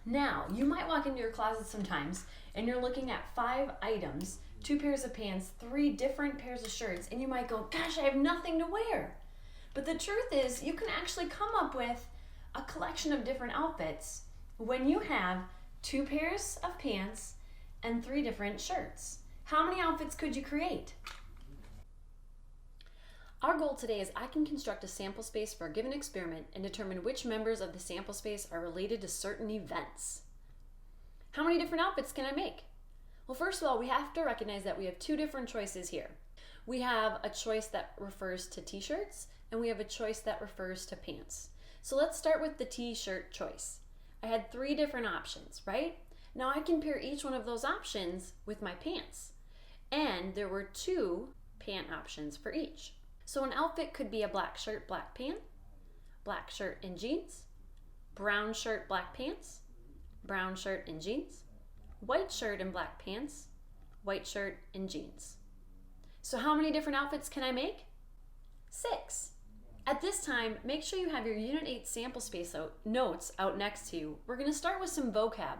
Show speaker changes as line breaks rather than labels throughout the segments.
Now, you might walk into your closet sometimes and you're looking at 5 items, 2 pairs of pants, 3 different pairs of shirts, and you might go, gosh, I have nothing to wear. But the truth is, you can actually come up with a collection of different outfits when you have 2 pairs of pants and 3 different shirts. How many outfits could you create? Our goal today is I can construct a sample space for a given experiment and determine which members of the sample space are related to certain events. How many different outfits can I make? Well, first of all, we have to recognize that we have 2 different choices here. We have a choice that refers to t-shirts, and we have a choice that refers to pants. So let's start with the t-shirt choice. I had 3 different options, right? Now I can pair each one of those options with my pants. And there were 2 pant options for each. So an outfit could be a black shirt, black pant, black shirt and jeans, brown shirt, black pants, brown shirt and jeans, white shirt and black pants, white shirt and jeans. So how many different outfits can I make? 6. At this time, make sure you have your Unit 8 sample space notes out next to you. We're going to start with some vocab.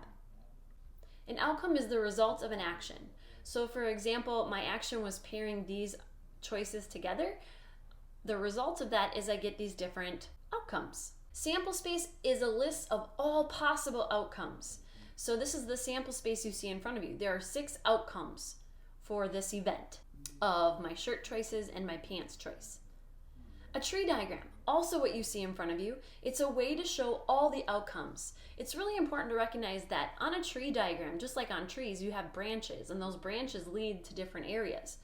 An outcome is the result of an action. So for example, my action was pairing these choices together. The result of that is I get these different outcomes. Sample space is a list of all possible outcomes. So this is the sample space you see in front of you. There are 6 outcomes for this event of my shirt choices and my pants choice. A tree diagram, also what you see in front of you, it's a way to show all the outcomes. It's really important to recognize that on a tree diagram, just like on trees, you have branches, and those branches lead to different areas.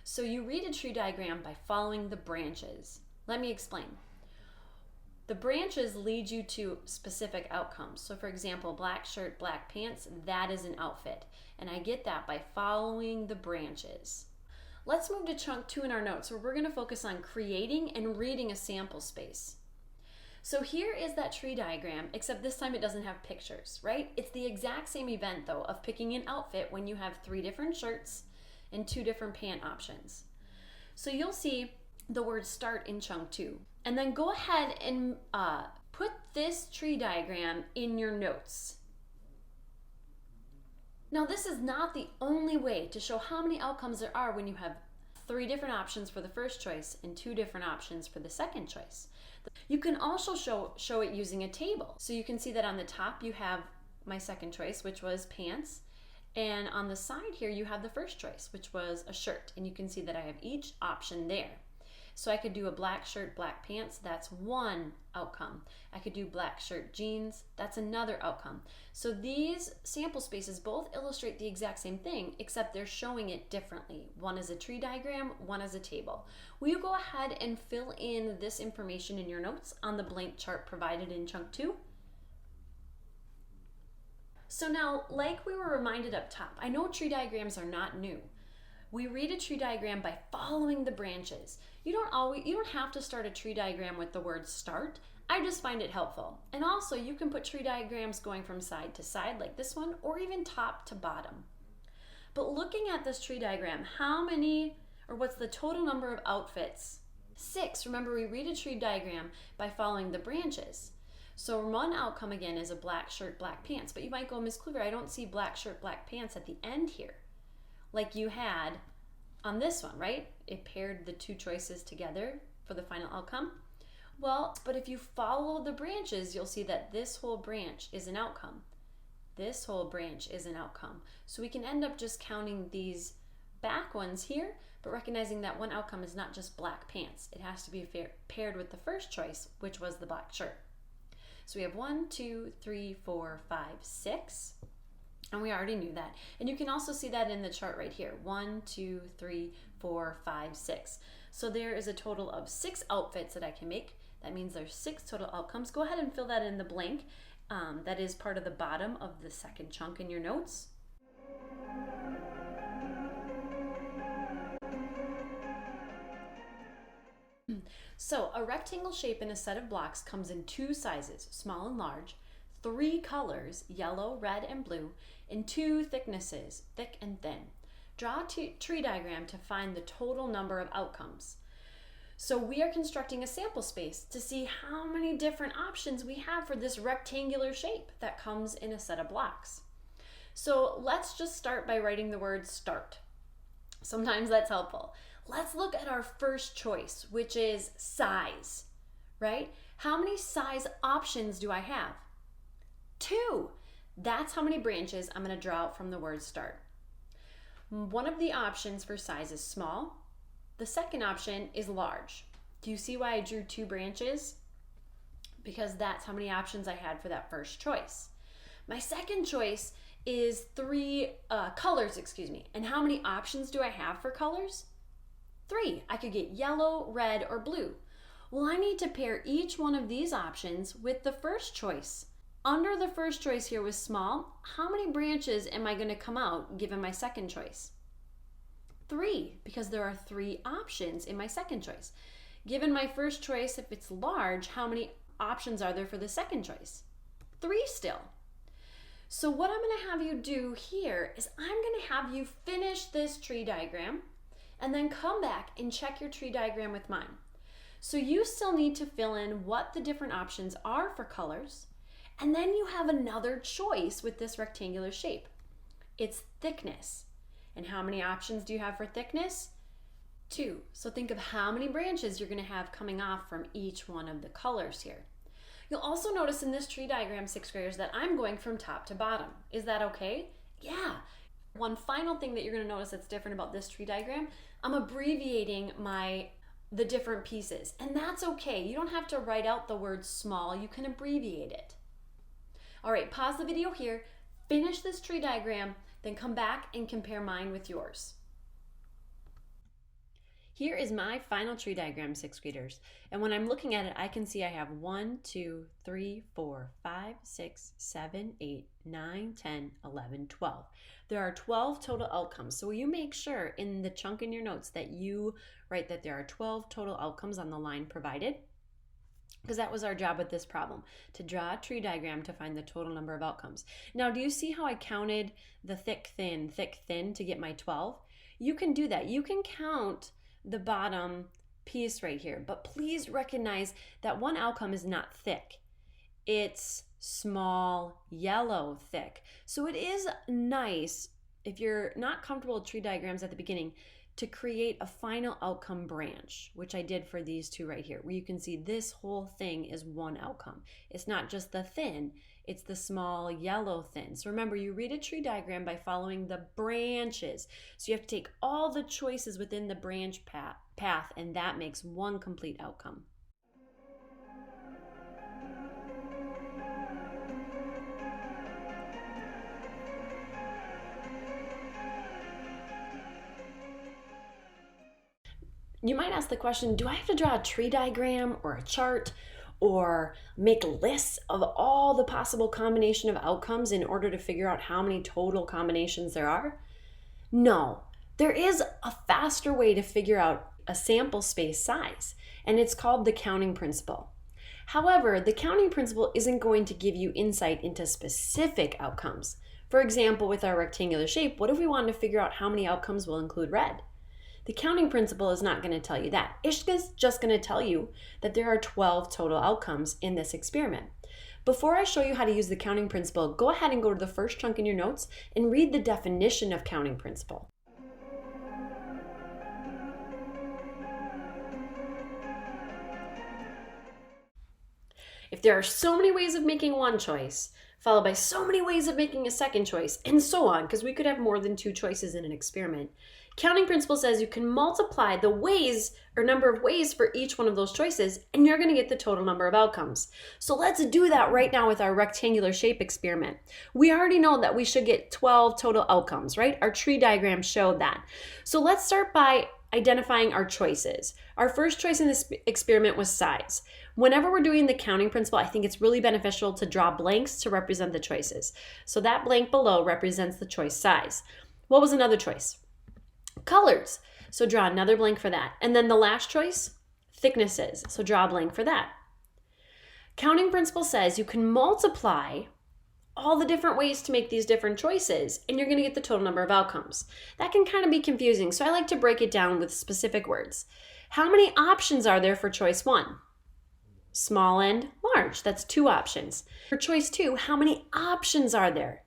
So you read a tree diagram by following the branches. Let me explain. The branches lead you to specific outcomes. So for example, black shirt, black pants, that is an outfit. And I get that by following the branches. Let's move to chunk 2 in our notes, where we're going to focus on creating and reading a sample space. So here is that tree diagram, except this time it doesn't have pictures, right? It's the exact same event though of picking an outfit when you have 3 different shirts and 2 different pant options. So you'll see the word start in chunk 2. And then go ahead and put this tree diagram in your notes. Now this is not the only way to show how many outcomes there are when you have 3 different options for the first choice and 2 different options for the second choice. You can also show it using a table. So you can see that on the top you have my second choice, which was pants. And on the side here, you have the first choice, which was a shirt. And you can see that I have each option there. So I could do a black shirt, black pants, that's 1 outcome. I could do black shirt, jeans, that's another outcome. So these sample spaces both illustrate the exact same thing, except they're showing it differently. One is a tree diagram, one is a table. Will you go ahead and fill in this information in your notes on the blank chart provided in chunk 2? So now, like we were reminded up top, I know tree diagrams are not new. We read a tree diagram by following the branches. You don't have to start a tree diagram with the word start. I just find it helpful. And also you can put tree diagrams going from side to side like this one, or even top to bottom. But looking at this tree diagram, what's the total number of outfits? 6. Remember, we read a tree diagram by following the branches. So 1 outcome again is a black shirt, black pants. But you might go, Ms. Kluger, I don't see black shirt, black pants at the end here, like you had on this one, right? It paired the 2 choices together for the final outcome. Well, but if you follow the branches, you'll see that this whole branch is an outcome. This whole branch is an outcome. So we can end up just counting these back ones here, but recognizing that 1 outcome is not just black pants. It has to be paired with the first choice, which was the black shirt. So we have 1, 2, 3, 4, 5, 6. And we already knew that. And you can also see that in the chart right here. 1, 2, 3, 4, 5, 6. So there is a total of 6 outfits that I can make. That means there's 6 total outcomes. Go ahead and fill that in the blank. That is part of the bottom of the second chunk in your notes. So a rectangle shape in a set of blocks comes in 2 sizes, small and large, 3 colors, yellow, red, and blue, and 2 thicknesses, thick and thin. Draw a tree diagram to find the total number of outcomes. So we are constructing a sample space to see how many different options we have for this rectangular shape that comes in a set of blocks. So let's just start by writing the word start. Sometimes that's helpful. Let's look at our first choice, which is size, right? How many size options do I have? 2. That's how many branches I'm going to draw out from the word start. One of the options for size is small. The second option is large. Do you see why I drew 2 branches? Because that's how many options I had for that first choice. My second choice is 3 colors, and how many options do I have for colors? 3. I could get yellow, red, or blue. Well, I need to pair each one of these options with the first choice. Under the first choice here was small. How many branches am I going to come out given my second choice? 3, because there are 3 options in my second choice. Given my first choice, if it's large, how many options are there for the second choice? 3 still. So what I'm going to have you do here is I'm going to have you finish this tree diagram and then come back and check your tree diagram with mine. So you still need to fill in what the different options are for colors, and then you have another choice with this rectangular shape. It's thickness. And how many options do you have for thickness? 2. So think of how many branches you're going to have coming off from each one of the colors here. You'll also notice in this tree diagram, 6th graders, that I'm going from top to bottom. Is that okay? Yeah. One final thing that you're going to notice that's different about this tree diagram, I'm abbreviating the different pieces, and that's okay. You don't have to write out the word small. You can abbreviate it. All right, pause the video here, finish this tree diagram, then come back and compare mine with yours. Here is my final tree diagram, 6th graders. And when I'm looking at it, I can see I have 1, 2, 3, 4, 5, 6, 7, 8, 9, 10, 11, 12. There are 12 total outcomes. So you make sure in the chunk in your notes that you write that there are 12 total outcomes on the line provided, because that was our job with this problem, to draw a tree diagram to find the total number of outcomes. Now, do you see how I counted the thick, thin to get my 12? You can do that. You can count the bottom piece right here, but please recognize that one outcome is not thick. It's small, yellow, thick. So it is nice, if you're not comfortable with tree diagrams at the beginning, to create a final outcome branch, which I did for these 2 right here, where you can see this whole thing is one outcome. It's not just the thin, it's the small yellow thin. So remember, you read a tree diagram by following the branches. So you have to take all the choices within the branch path, and that makes one complete outcome. You might ask the question, do I have to draw a tree diagram or a chart or make lists of all the possible combination of outcomes in order to figure out how many total combinations there are? No, there is a faster way to figure out a sample space size, and it's called the counting principle. However, the counting principle isn't going to give you insight into specific outcomes. For example, with our rectangular shape, what if we wanted to figure out how many outcomes will include red? The counting principle is not going to tell you that. It's just going to tell you that there are 12 total outcomes in this experiment. Before I show you how to use the counting principle, go ahead and go to the first chunk in your notes and read the definition of counting principle. If there are so many ways of making one choice, followed by so many ways of making a second choice, and so on, because we could have more than 2 choices in an experiment, counting principle says you can multiply the ways or number of ways for each one of those choices, and you're going to get the total number of outcomes. So let's do that right now with our rectangular shape experiment. We already know that we should get 12 total outcomes, right? Our tree diagram showed that. So let's start by identifying our choices. Our first choice in this experiment was size. Whenever we're doing the counting principle, I think it's really beneficial to draw blanks to represent the choices. So that blank below represents the choice size. What was another choice? Colors. So draw another blank for that. And then the last choice, thicknesses. So draw a blank for that. Counting principle says you can multiply all the different ways to make these different choices, and you're going to get the total number of outcomes. That can kind of be confusing, so I like to break it down with specific words. How many options are there for choice 1? Small and large, that's 2 options. For choice 2, how many options are there?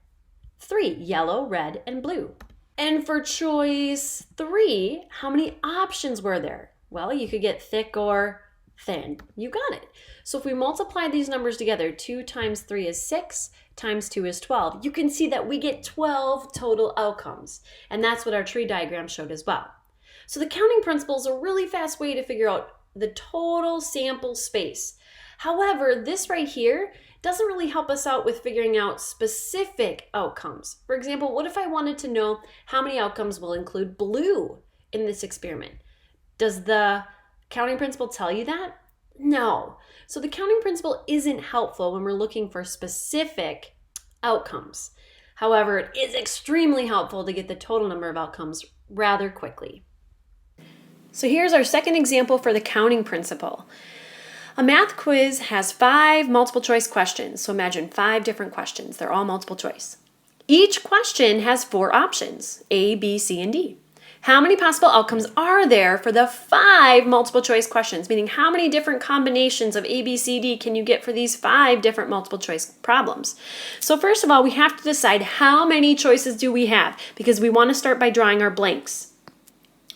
3, yellow, red, and blue. And for choice 3, how many options were there? Well, you could get thick or thin. You got it. So if we multiply these numbers together, 2 times 3 is 6, times 2 is 12. You can see that we get 12 total outcomes. And that's what our tree diagram showed as well. So the counting principle is a really fast way to figure out the total sample space. However, this right here doesn't really help us out with figuring out specific outcomes. For example, what if I wanted to know how many outcomes will include blue in this experiment? Does the counting principle tell you that? No. So the counting principle isn't helpful when we're looking for specific outcomes. However, it is extremely helpful to get the total number of outcomes rather quickly. So here's our second example for the counting principle. A math quiz has 5 multiple choice questions. So imagine 5 different questions. They're all multiple choice. Each question has 4 options, A, B, C, and D. How many possible outcomes are there for the 5 multiple choice questions? Meaning how many different combinations of A, B, C, D can you get for these 5 different multiple choice problems? So first of all, we have to decide how many choices do we have, because we want to start by drawing our blanks.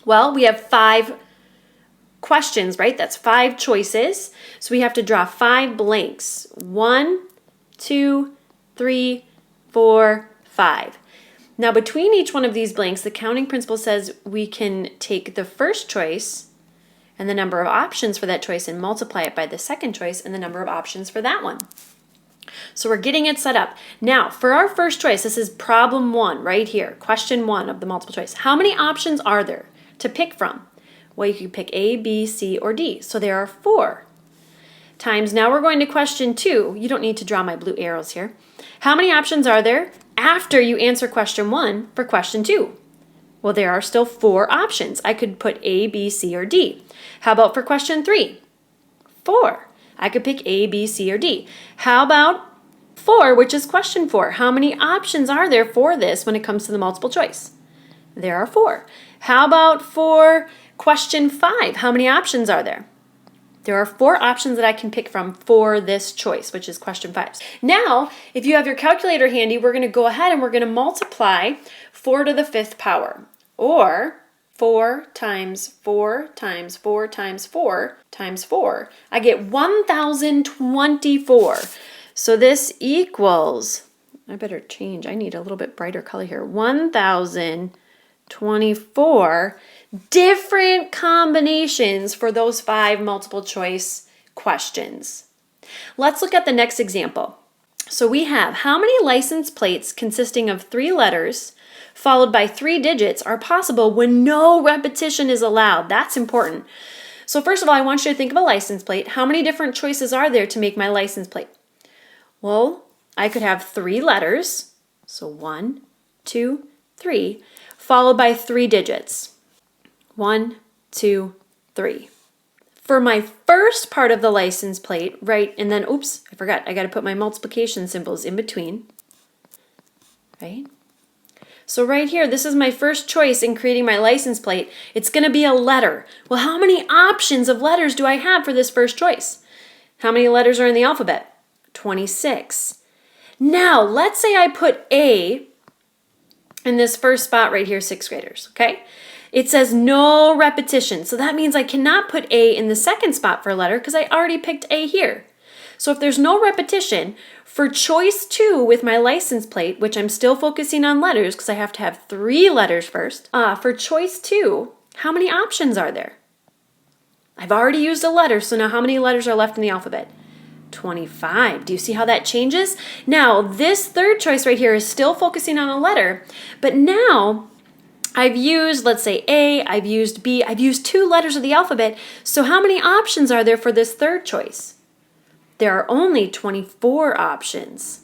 Well, we have 5 questions, right? That's 5 choices. So we have to draw 5 blanks. 1, 2, 3, 4, 5. Now between each one of these blanks, the counting principle says we can take the first choice and the number of options for that choice and multiply it by the second choice and the number of options for that one. So we're getting it set up. Now for our first choice, this is problem 1 right here, question 1 of the multiple choice. How many options are there to pick from? Well, you can pick A, B, C, or D. So there are 4. Times, now we're going to question 2. You don't need to draw my blue arrows here. How many options are there after you answer question 1 for question 2? Well, there are still 4 options. I could put A, B, C, or D. How about for question 3? 4. I could pick A, B, C, or D. How about 4, which is question 4? How many options are there for this when it comes to the multiple choice? There are 4. How about for question 5? How many options are there? There are 4 options that I can pick from for this choice, which is question 5. Now, if you have your calculator handy, we're going to go ahead and we're going to multiply 4 to the 5th power, or 4 times 4 times 4 times 4 times 4. I get 1,024. So this equals, I better change, I need a little bit brighter color here, 1,024 different combinations for those 5 multiple choice questions. Let's look at the next example. So we have how many license plates consisting of 3 letters followed by 3 digits are possible when no repetition is allowed. That's important. So first of all, I want you to think of a license plate. How many different choices are there to make my license plate? Well, I could have 3 letters, so 1, 2, 3, followed by 3 digits. 1, 2, 3. For my first part of the license plate, right, and then, oops, I forgot, I got to put my multiplication symbols in between, right? So right here, this is my first choice in creating my license plate. It's going to be a letter. Well, how many options of letters do I have for this first choice? How many letters are in the alphabet? 26. Now, let's say I put A in this first spot right here, 6th graders, okay? It says no repetition, so that means I cannot put A in the second spot for a letter because I already picked A here. So if there's no repetition, for choice 2 with my license plate, which I'm still focusing on letters because I have to have 3 letters first, for choice 2, how many options are there? I've already used a letter, so now how many letters are left in the alphabet? 25. Do you see how that changes? Now, this third choice right here is still focusing on a letter, but now I've used, let's say A, I've used B, I've used 2 letters of the alphabet, so how many options are there for this third choice? There are only 24 options.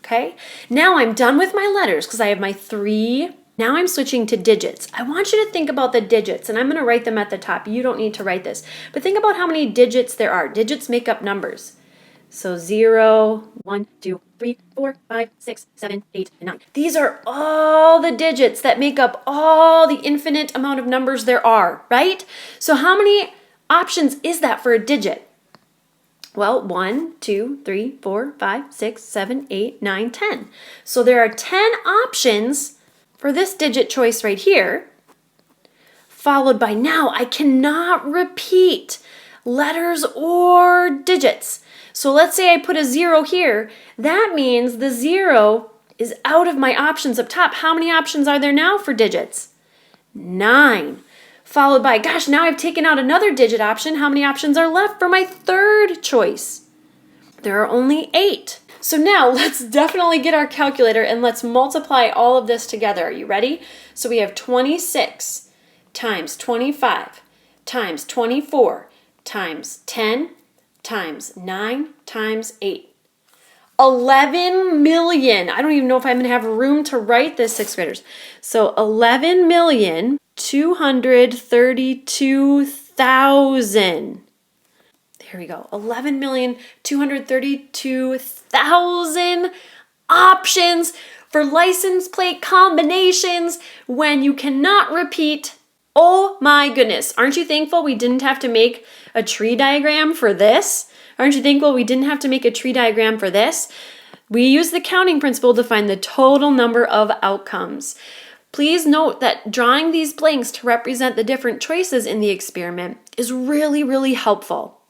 Okay? Now I'm done with my letters because I have my 3. Now I'm switching to digits. I want you to think about the digits, and I'm going to write them at the top. You don't need to write this. But think about how many digits there are. Digits make up numbers. So 0, 1, 2, 3, 4, 5, 6, 7, 8, and 9. These are all the digits that make up all the infinite amount of numbers there are, right? So how many options is that for a digit? Well, 1, 2, 3, 4, 5, 6, 7, 8, 9, 10. So there are 10 options for this digit choice right here, followed by now I cannot repeat letters or digits. So let's say I put a 0 here. That means the 0 is out of my options up top. How many options are there now for digits? 9. Followed by, gosh, now I've taken out another digit option. How many options are left for my third choice? There are only 8. So now let's definitely get our calculator and let's multiply all of this together. Are you ready? So we have 26 times 25 times 24 times 10 times 9 times 8. 11 million. I don't even know if I'm going to have room to write this, 6th graders. So 11,232,000. There we go. 11,232,000 options for license plate combinations when you cannot repeat. Oh my goodness. Aren't you thankful we didn't have to make a tree diagram for this? Aren't you thankful we didn't have to make a tree diagram for this? We use the counting principle to find the total number of outcomes. Please note that drawing these blanks to represent the different choices in the experiment is really, really helpful.